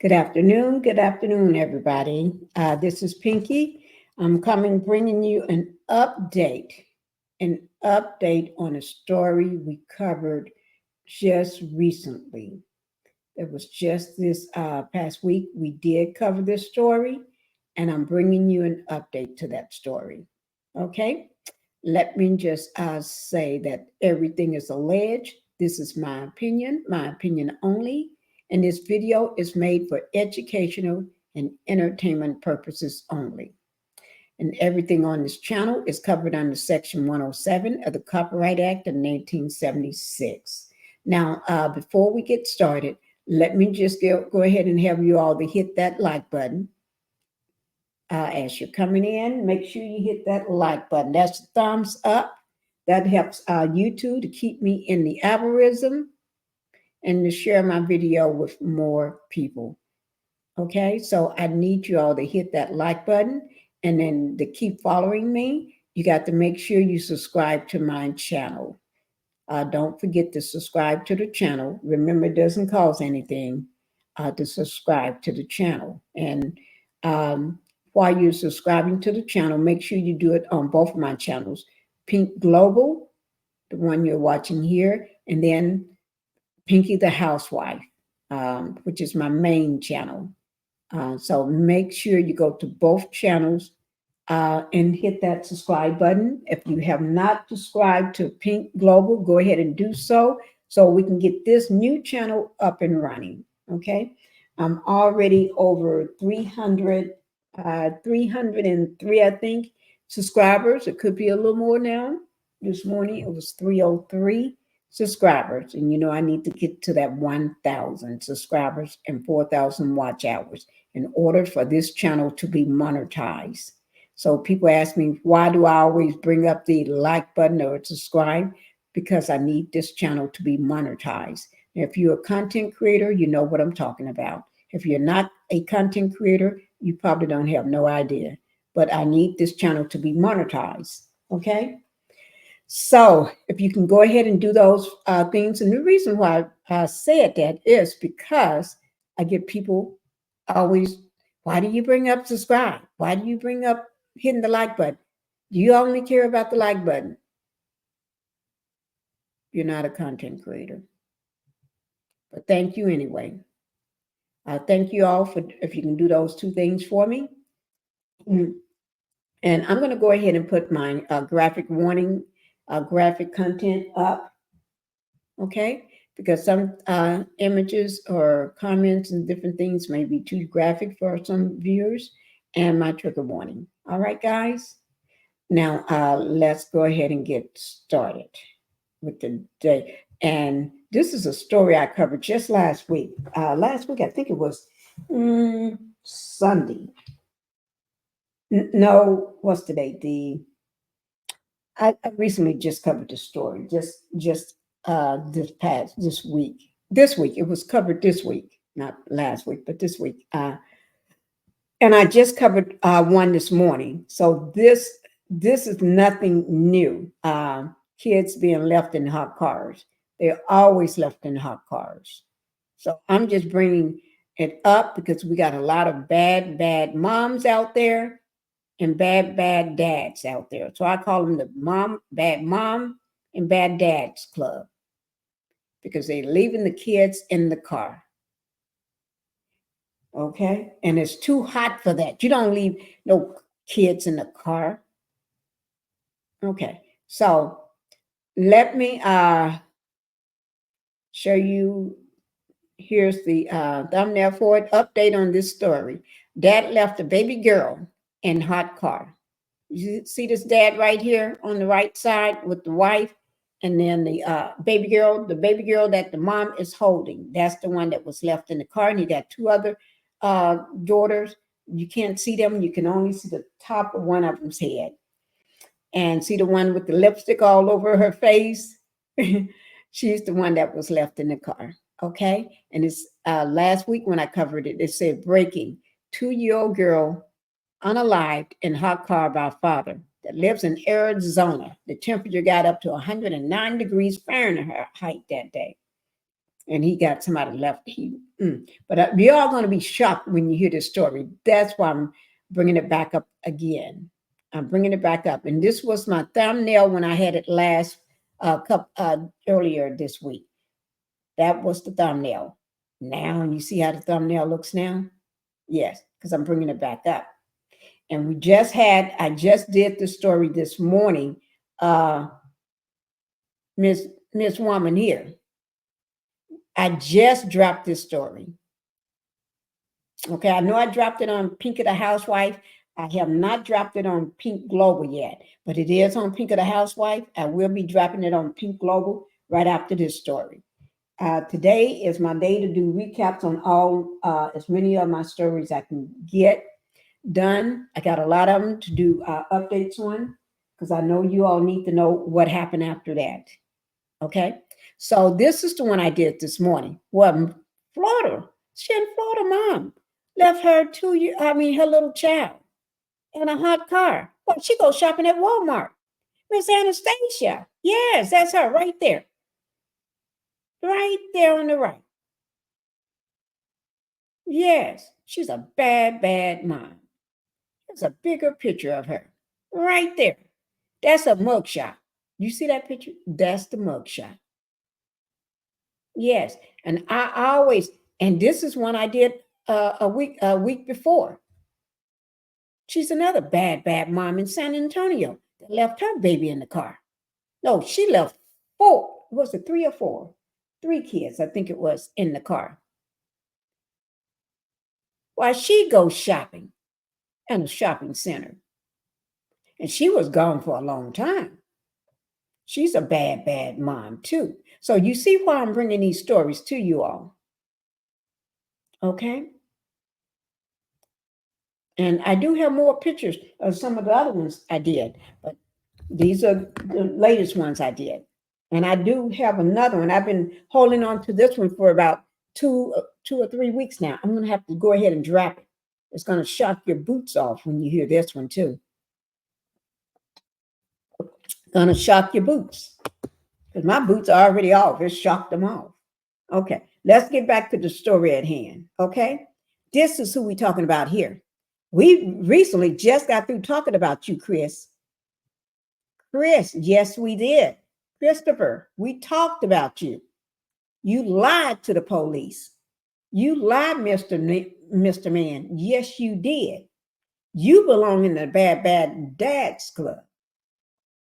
Good afternoon, everybody. This is Pinkie. I'm bringing you an update on a story we covered just recently. It was just this past week we did cover this story, and I'm bringing you an update to that story. Okay, let me just say that everything is alleged. This is my opinion only, and this video is made for educational and entertainment purposes only. And everything on this channel is covered under Section 107 of the Copyright Act of 1976. Now, before we get started, let me just go ahead and have you all to hit that like button. As you're coming in, make sure you hit that like button. That's a thumbs up. That helps YouTube to keep me in the algorithm and to share my video with more people. Okay, so I need you all to hit that like button and then to keep following me. You got to make sure you subscribe to my channel. Don't forget to subscribe to the channel. Remember, it doesn't cost anything to subscribe to the channel. And while you're subscribing to the channel, make sure you do it on both of my channels. Pink Global, the one you're watching here, and then Pinkie the Housewife, which is my main channel. So make sure you go to both channels and hit that subscribe button. If you have not subscribed to Pink Global, go ahead and do so we can get this new channel up and running. Okay, I'm already over 303, I think, subscribers. It could be a little more now. This morning it was 303 subscribers, and I need to get to that 1,000 subscribers and 4,000 watch hours in order for this channel to be monetized. So people ask me, why do I always bring up the like button or subscribe? Because I need this channel to be monetized. Now, if you're a content creator, you know what I'm talking about. If you're not a content creator, you probably don't have no idea. But I need this channel to be monetized, okay? So if you can go ahead and do those things. And the reason why I said that is because I get people always, why do you bring up subscribe? Why do you bring up hitting the like button? Do you only care about the like button? You're not a content creator. But thank you anyway. Thank you all for if you can do those two things for me. And I'm going to go ahead and put my graphic warning, graphic content up. Okay, because some images or comments and different things may be too graphic for some viewers, and my trigger warning. All right, guys. Now let's go ahead and get started with the day. And this is a story I covered just last week. Last week, I think it was Sunday. No, what's the date? I recently just covered the story. Just this week. This week it was covered this week, not last week, but this week. And I just covered one this morning. So this is nothing new. Kids being left in hot cars. They're always left in hot cars. So I'm just bringing it up because we got a lot of bad moms out there and bad dads out there. So I call them the bad mom and bad dads club because they're leaving the kids in the car. Okay? And it's too hot for that. You don't leave no kids in the car. Okay. So let me show you. Here's the thumbnail for it. Update on this story. Dad left a baby girl in hot car. You see this dad right here on the right side with the wife, and then the baby girl that the mom is holding. That's the one that was left in the car. And he got two other daughters. You can't see them. You can only see the top of one of them's head. And see the one with the lipstick all over her face? She's the one that was left in the car. Okay. And it's last week when I covered it, it said breaking 2-year-old girl unalived in hot car by father that lives in Arizona. The temperature got up to 109 degrees Fahrenheit that day. and he got somebody left. But we are going to be shocked when you hear this story. That's why I'm bringing it back up again. I'm bringing it back up, and this was my thumbnail when I had it last earlier this week. That was the thumbnail. Now you see how the thumbnail looks now. Yes, because I'm bringing it back up. And I just did the story this morning. Miss Woman here. I just dropped this story. Okay, I know I dropped it on Pinkie the Housewife. I have not dropped it on Pink Global yet, but it is on Pinkie the Housewife. I will be dropping it on Pink Global right after this story. Today is my day to do recaps on all as many of my stories I can get done. I got a lot of them to do updates on because I know you all need to know what happened after that. Okay, so this is the one I did this morning. Well, Florida. She in Florida, mom left her her little child in a hot car. Well, she goes shopping at Walmart. Miss Anastasia. Yes, that's her right there. Right there on the right. Yes, she's a bad, bad mom. There's a bigger picture of her right there. That's a mugshot. You see that picture? That's the mugshot. Yes, and I always, and this is one I did a week before. She's another bad, bad mom in San Antonio that left her baby in the car. No, she left four. Was it three or four? Three kids, I think it was, in the car. While she goes shopping in a shopping center. And she was gone for a long time. She's a bad, bad mom, too. So you see why I'm bringing these stories to you all. Okay? And I do have more pictures of some of the other ones I did, but these are the latest ones I did. And I do have another one. I've been holding on to this one for about two or 3 weeks now. I'm going to have to go ahead and drop it. It's going to shock your boots off when you hear this one, too. Going to shock your boots. Because my boots are already off. It shocked them off. Okay, let's get back to the story at hand. Okay, this is who we're talking about here. We recently just got through talking about you, Chris. Chris, yes, we did. Christopher, we talked about you. You lied to the police. You lied, Mr. Man. Yes, you did. You belong in the bad, bad dads club.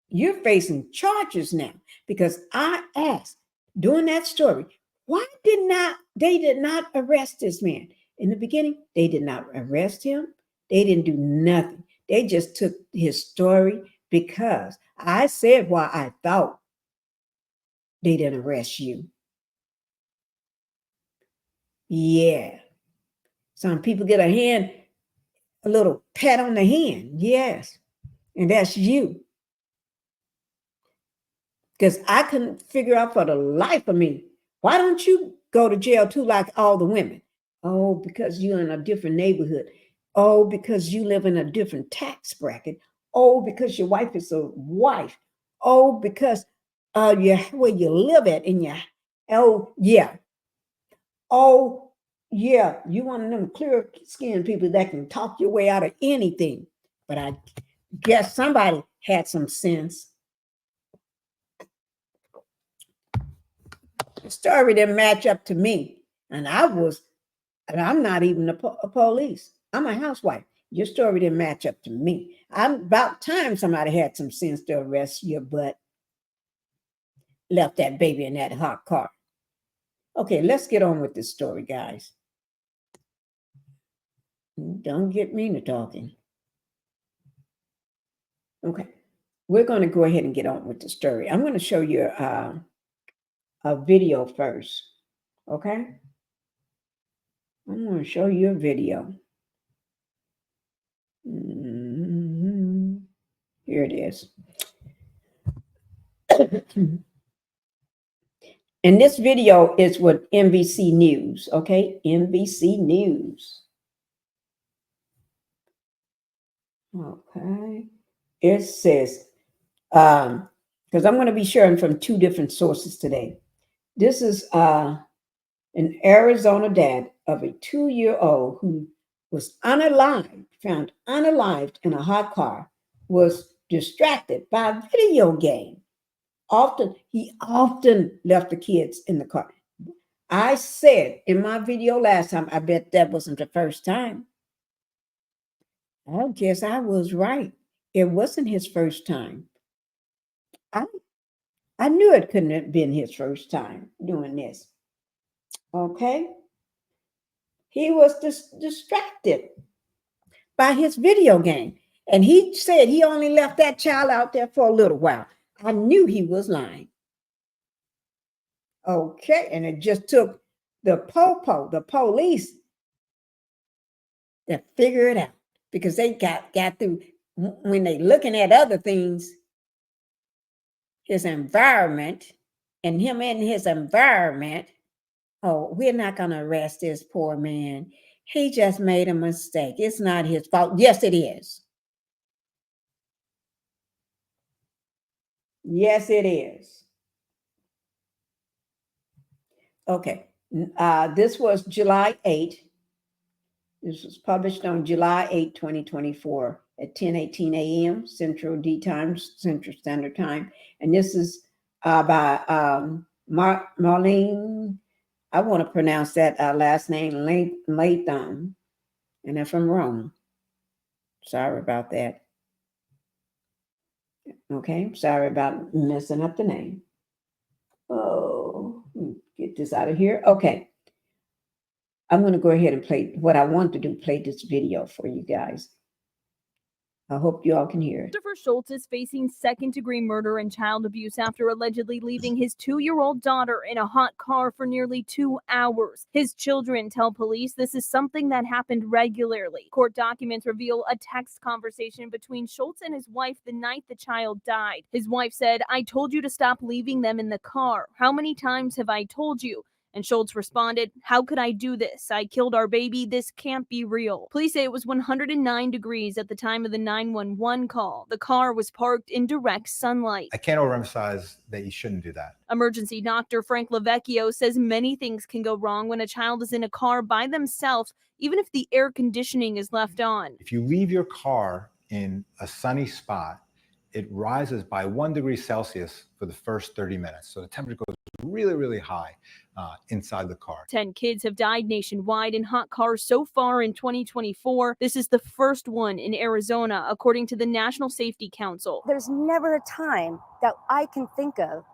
You're facing charges now because I asked during that story, why they did not arrest this man? In the beginning, they did not arrest him. They didn't do nothing. They just took his story because I said why I thought they didn't arrest you. Yeah. Some people get a little pat on the hand. Yes. And that's you. Because I couldn't figure out for the life of me, why don't you go to jail too like all the women? Oh, because you're in a different neighborhood. Oh, because you live in a different tax bracket. Oh, because your wife is a wife. Oh, because where you live at in your, oh, yeah. Oh, yeah. You one of them clear skinned people that can talk your way out of anything. But I guess somebody had some sense. The story didn't match up to me. And I'm not even a police. I'm a housewife. Your story didn't match up to me. I'm about time somebody had some sense to arrest your butt. Left that baby in that hot car. Okay, let's get on with this story, guys. Don't get me to talking. Okay, we're going to go ahead and get on with the story. I'm going to show you a video first. Okay? I'm going to show you a video. Here it is. And this video is with NBC News, okay? NBC News. Okay. It says, because I'm going to be sharing from two different sources today. This is An Arizona dad of a 2-year-old who was unalived, found unalived in a hot car, was distracted by a video game. He often left the kids in the car. I said in my video last time, I bet that wasn't the first time. I guess I was right. It wasn't his first time. I, I knew it couldn't have been his first time doing this. Okay? He was distracted by his video game. And he said he only left that child out there for a little while. I knew he was lying. Okay, and it just took the police, to figure it out, because they got through. When they looking at other things, his environment, and him in his environment. Oh, we're not going to arrest this poor man. He just made a mistake. It's not his fault. Yes, it is. Yes, it is. Okay. This was July 8th. This was published on July 8, 2024 at 10:18 a.m. Central Standard Time. And this is by MARLENE. I want to pronounce that last name, LENTHANG. And if I'm wrong, sorry about that. Okay, sorry about messing up the name. Oh, get this out of here. Okay. I'm going to go ahead and play what I want to do, play this video for you guys. I hope you all can hear it. Christopher Schultz is facing second-degree murder and child abuse after allegedly leaving his 2-year-old daughter in a hot car for nearly 2 hours. His children tell police this is something that happened regularly. Court documents reveal a text conversation between Schultz and his wife the night the child died. His wife said, "I told you to stop leaving them in the car. How many times have I told you?" And Schultz responded, "How could I do this? I killed our baby. This can't be real." Police say it was 109 degrees at the time of the 911 call. The car was parked in direct sunlight. I can't overemphasize that you shouldn't do that. Emergency doctor Frank Lavecchio says many things can go wrong when a child is in a car by themselves, even if the air conditioning is left on. If you leave your car in a sunny spot, it rises by 1 degree Celsius for the first 30 minutes. So the temperature goes really, really high inside the car. 10 kids have died nationwide in hot cars so far in 2024. This is the first one in Arizona, according to the National Safety Council. There's never a time that I can think of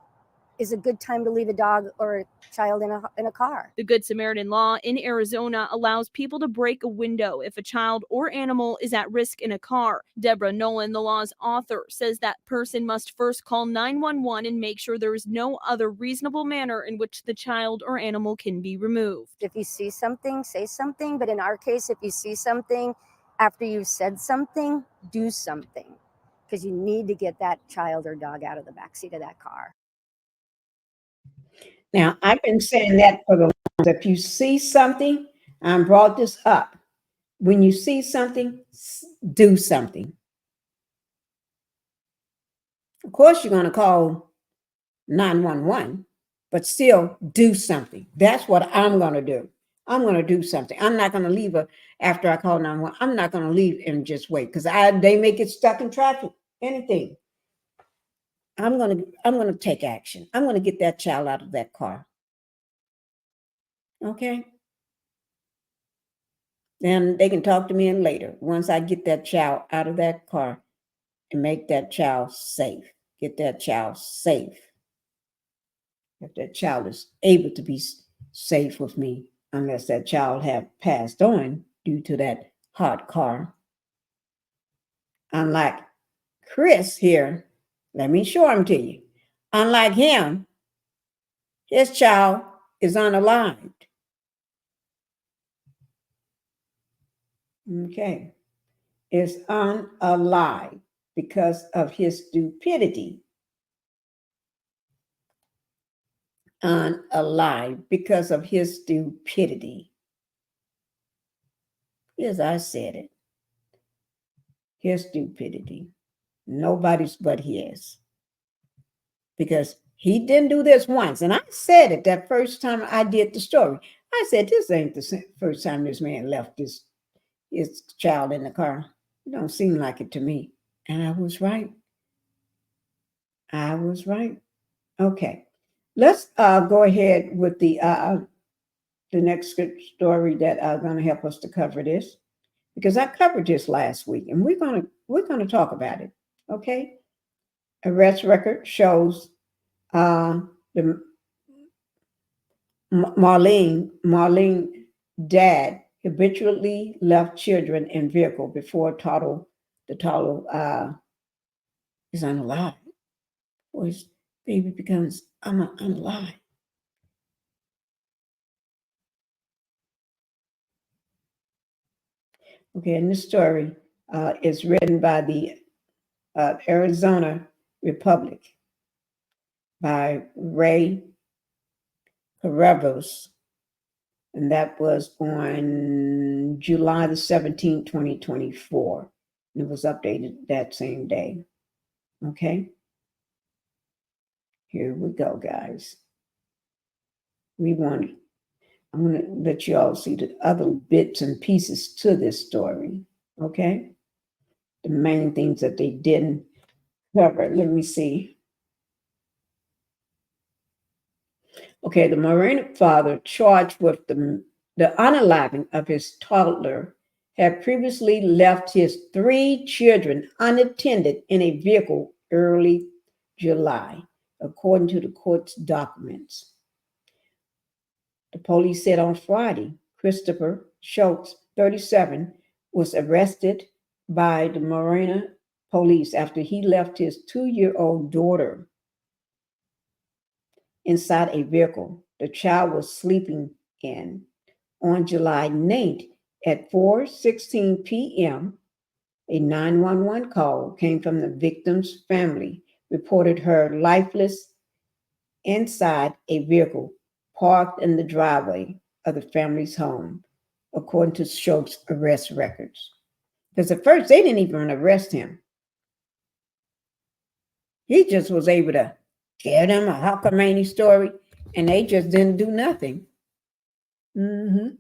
is a good time to leave a dog or a child in a car. The Good Samaritan law in Arizona allows people to break a window if a child or animal is at risk in a car. Deborah Nolan, the law's author, says that person must first call 911 and make sure there is no other reasonable manner in which the child or animal can be removed. If you see something, say something. But in our case, if you see something after you've said something, do something, because you need to get that child or dog out of the backseat of that car. Now, I've been saying that for the longest. If you see something, I brought this up. When you see something, do something. Of course, you're going to call 911, but still do something. That's what I'm going to do. I'm going to do something. I'm not going to leave after I call 911. I'm not going to leave and just wait, because they may get stuck in traffic, anything. I'm going to take action. I'm going to get that child out of that car. Okay? Then they can talk to me in later, once I get that child out of that car and make that child safe. Get that child safe. If that child is able to be safe with me, unless that child have passed on due to that hot car. Unlike Chris here, let me show him to you. Unlike him, his child is unalived. Okay. Is unalived because of his stupidity. Unalive because of his stupidity. Yes, I said it. His stupidity. Nobody's but his. Because He didn't do this once. And I said it that first time I did the story. I said, this ain't the first time this man left his child in the car. It don't seem like it to me. And I was right. I was right. Okay. Let's go ahead with the next story that are going to help us to cover this, because I covered this last week, and we're gonna talk about it. Okay. Arrest record shows the Marlene dad habitually left children in vehicle before the toddler is unalive, or his baby becomes unalive. Okay, and this story is written by the Arizona Republic by Ray Carrevos, and that was on July the 17th, 2024. And it was updated that same day. Okay, here we go, guys. I'm going to let you all see the other bits and pieces to this story. Okay, the main things that they didn't cover. Let me see. Okay, the Marine father charged with the unaliving of his toddler had previously left his 3 children unattended in a vehicle early July, according to the court's documents. The police said on Friday, Christopher Schultz, 37, was arrested by the Marina police after he left his 2-year-old daughter inside a vehicle the child was sleeping in on July 9th at 4:16 p.m. A 911 call came from the victim's family, reported her lifeless inside a vehicle parked in the driveway of the family's home, according to Schultz's arrest records. Because at first they didn't even arrest him. He just was able to tell them a Hockamani story, and they just didn't do nothing. And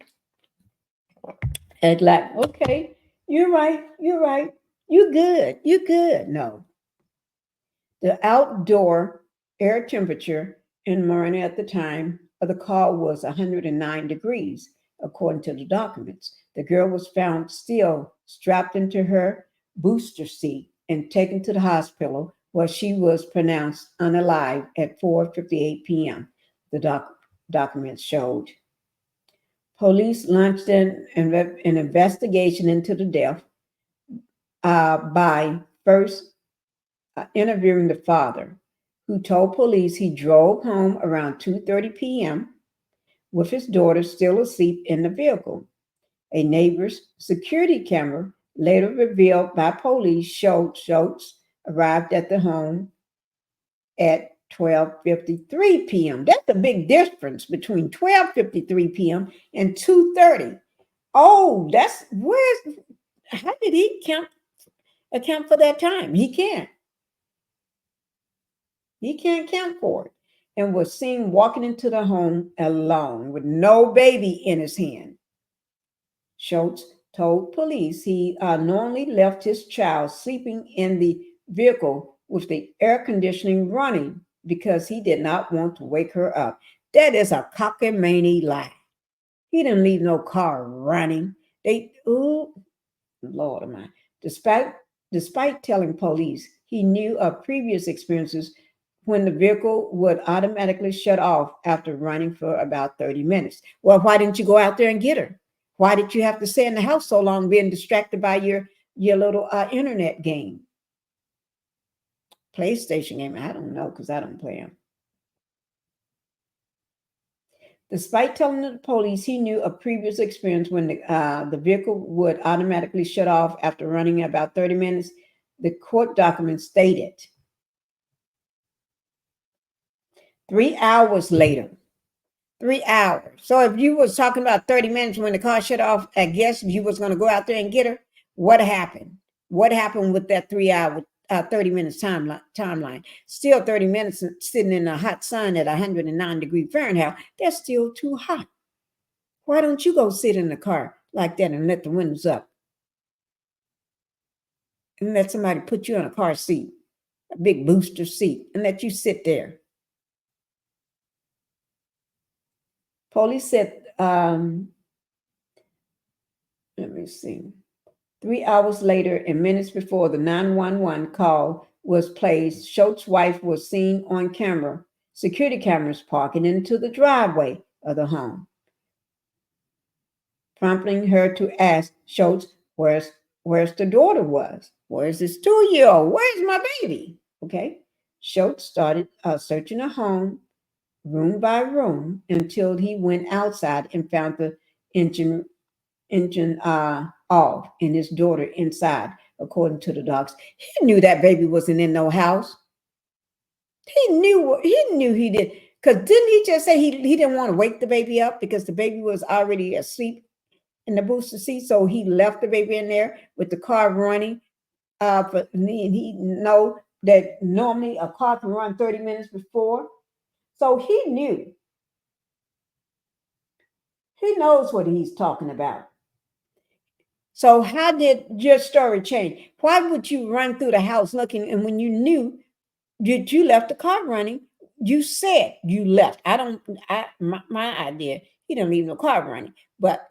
like, okay, you're right, you good. No. The outdoor air temperature in Marina at the time of the call was 109 degrees, according to the documents. The girl was found still strapped into her booster seat and taken to the hospital, where she was pronounced unalive at 4:58 p.m., the documents showed. Police launched an investigation into the death by first interviewing the father, who told police he drove home around 2:30 p.m. with his daughter still asleep in the vehicle. A neighbor's security camera later revealed by police showed Schultz arrived at the home at 12:53 p.m. That's a big difference between 12:53 p.m. and 2:30. Oh, how did he account for that time? He can't count for it. And was seen walking into the home alone with no baby in his hand. Schultz told police he normally left his child sleeping in the vehicle with the air conditioning running because he did not want to wake her up. That is a cockamamie lie. He didn't leave no car running. Lord of mine. Despite telling police he knew of previous experiences when the vehicle would automatically shut off after running for about 30 minutes. Well, why didn't you go out there and get her? Why did you have to stay in the house so long being distracted by your little internet game? PlayStation game? I don't know, because I don't play them. Despite telling the police he knew of previous experience when the vehicle would automatically shut off after running about 30 minutes, the court documents stated 3 hours later. 3 hours. So if you was talking about 30 minutes when the car shut off, I guess you was going to go out there and get her. What happened? What happened with that 3 hour 30 minutes timeline. Still 30 minutes sitting in the hot sun at 109 Fahrenheit. That's still too hot. Why don't you go sit in the car like that and let the windows up? And let somebody put you in a car seat, a big booster seat, and let you sit there. Police said, let me see, 3 hours later and minutes before the 911 call was placed, Schultz's wife was seen on camera, security cameras parking into the driveway of the home, prompting her to ask Schultz where's the daughter was. Where's this 2-year-old? Where's my baby? Okay. Schultz started searching the home room by room until he went outside and found the engine off and his daughter inside, according to the docs. He knew that baby wasn't in no house. He knew he did. Because didn't he just say he didn't want to wake the baby up because the baby was already asleep in the booster seat? So he left the baby in there with the car running. But he know that normally a car can run 30 minutes before. So he knew. He knows what he's talking about. So how did your story change? Why would you run through the house looking, and when you knew that you left the car running, you said you left. My idea, he didn't leave the car running, but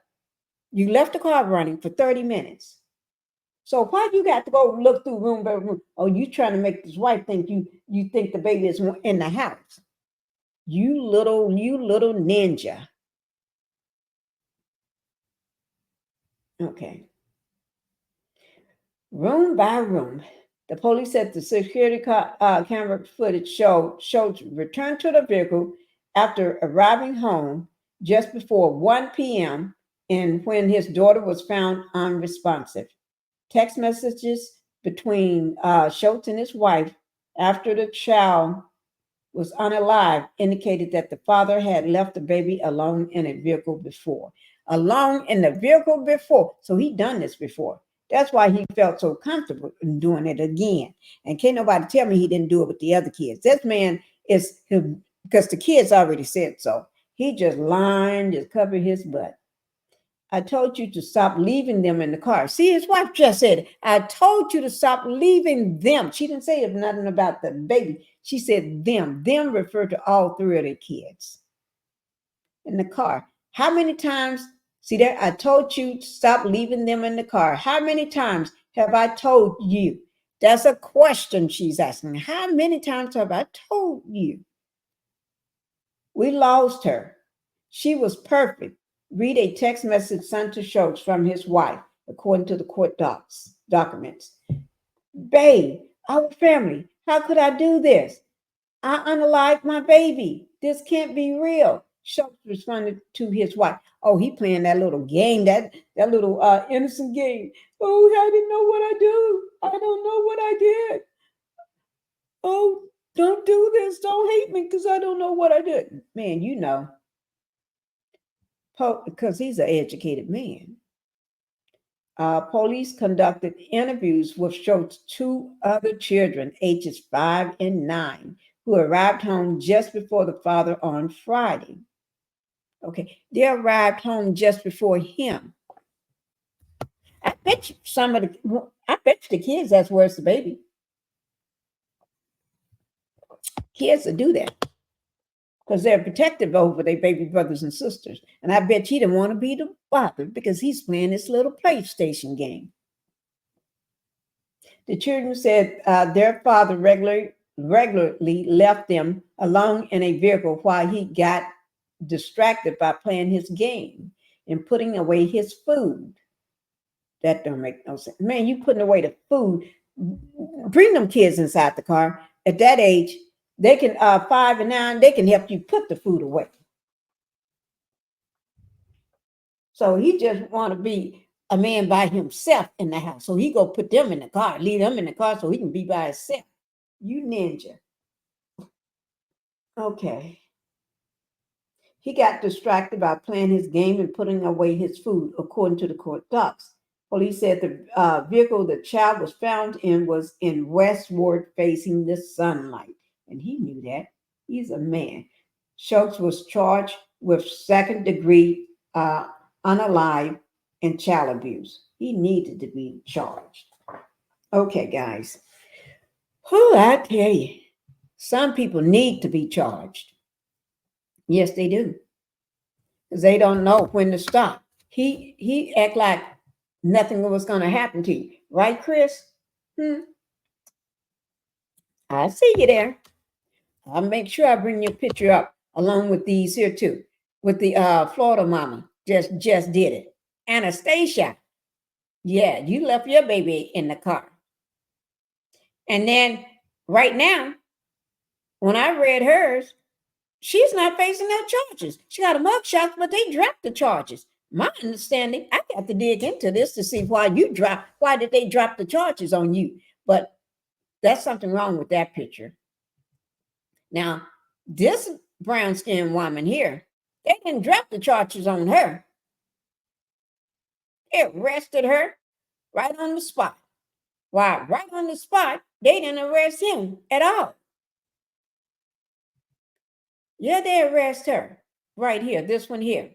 you left the car running for 30 minutes. So why you got to go look through room by room? Oh, you trying to make this wife think you think the baby is in the house. You little ninja. Okay. Room by room, the police said the security camera footage showed returned to the vehicle after arriving home just before 1 p.m. and when his daughter was found unresponsive. Text messages between Schultz and his wife after the child was unalive indicated that the father had left the baby alone in a vehicle before. Alone in the vehicle before. So he done this before. That's why he felt so comfortable in doing it again. And can't nobody tell me he didn't do it with the other kids. This man is, because the kids already said so. He just lying, just covered his butt. I told you to stop leaving them in the car. See, his wife just said it. I told you to stop leaving them. She didn't say nothing about the baby. She said them. Them referred to all 3 of their kids in the car. How many times? See there, I told you to stop leaving them in the car. How many times have I told you? That's a question she's asking. How many times have I told you? We lost her. She was perfect. Read a text message sent to Schultz from his wife, according to the court documents. Babe, our family, how could I do this? I unalived my baby. This can't be real. Schultz responded to his wife. Oh, he playing that little game, that little innocent game. Oh, I didn't know what I do. I don't know what I did. Oh, don't do this. Don't hate me because I don't know what I did. Man, you know. Because he's an educated man. Police conducted interviews with Schultz's 2 other children, ages 5 and 9, who arrived home just before the father on Friday. Okay, they arrived home just before him. I bet you the kids asked, where's the baby? Kids will do that because they're protective over their baby brothers and sisters. And I bet he didn't want to be the father because he's playing this little PlayStation game. The children said their father regularly left them alone in a vehicle while he got distracted by playing his game and putting away his food. That don't make no sense. Man, you putting away the food. Bring them kids inside the car. At that age, they can 5 and 9, they can help you put the food away. So he just want to be a man by himself in the house. So he go put them in the car, leave them in the car so he can be by himself. You ninja. Okay. He got distracted by playing his game and putting away his food, according to the court docs. Police said the vehicle the child was found in was in westward facing the sunlight. And he knew that. He's a man. Schultz was charged with second degree unalive and child abuse. He needed to be charged. Okay, guys. Who I tell you, some people need to be charged. Yes, they do. Because they don't know when to stop. He act like nothing was going to happen to you. Right, Chris? I see you there. I'll make sure I bring your picture up along with these here too. With the Florida mama. Just did it. Anastasia. Yeah, you left your baby in the car. And then right now, when I read hers, she's not facing no charges. She got a mugshot, but they dropped the charges. My understanding, I got to dig into this to see why did they drop the charges on you? But that's something wrong with that picture. Now, this brown-skinned woman here, they didn't drop the charges on her. They arrested her right on the spot. Why? Right on the spot, they didn't arrest him at all. Yeah, they arrest her right here, this one here.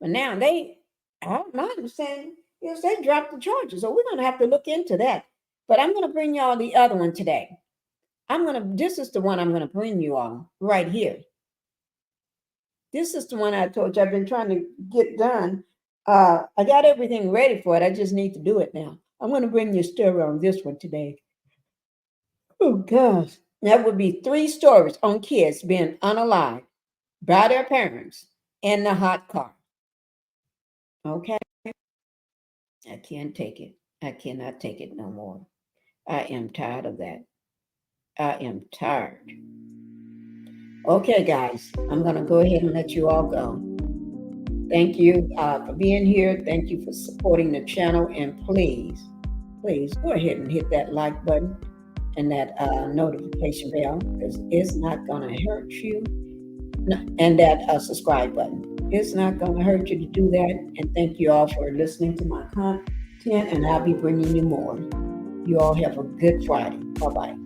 But now my understanding is they dropped the charges. So we're going to have to look into that. But I'm going to bring y'all the other one today. This is the one I'm going to bring you on right here. This is the one I told you I've been trying to get done. I got everything ready for it. I just need to do it now. I'm going to bring you a story on this one today. Oh, gosh. That would be 3 stories on kids being unalived by their parents in the hot car. Okay? I can't take it. I cannot take it no more. I am tired of that. I am tired. Okay, guys. I'm going to go ahead and let you all go. Thank you for being here. Thank you for supporting the channel. And please go ahead and hit that like button and that notification bell, because it's not going to hurt you. And that subscribe button. It's not going to hurt you to do that. And thank you all for listening to my content. And I'll be bringing you more. You all have a good Friday. Bye-bye.